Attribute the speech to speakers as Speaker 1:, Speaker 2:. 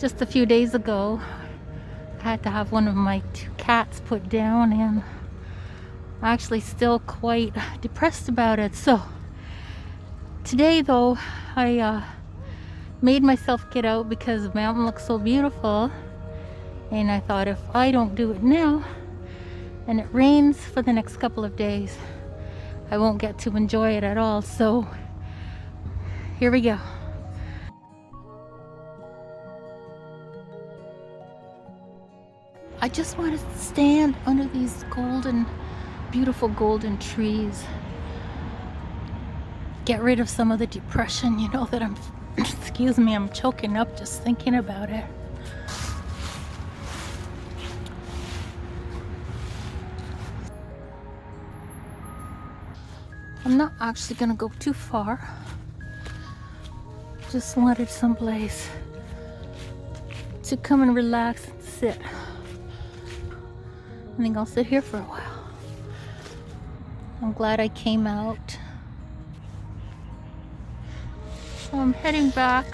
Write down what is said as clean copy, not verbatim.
Speaker 1: Just a few days ago, I had to have one of my 2 cats put down, and I'm actually still quite depressed about it. So today though, I made myself get out because the mountain looks so beautiful, and I thought if I don't do it now and it rains for the next couple of days, I won't get to enjoy it at all. So here we go. I just want to stand under these beautiful golden trees. Get rid of some of the depression, that I'm, excuse me, I'm choking up just thinking about it. I'm not actually gonna go too far. Just wanted someplace to come and relax and sit. I think I'll sit here for a while. I'm glad I came out. So I'm heading back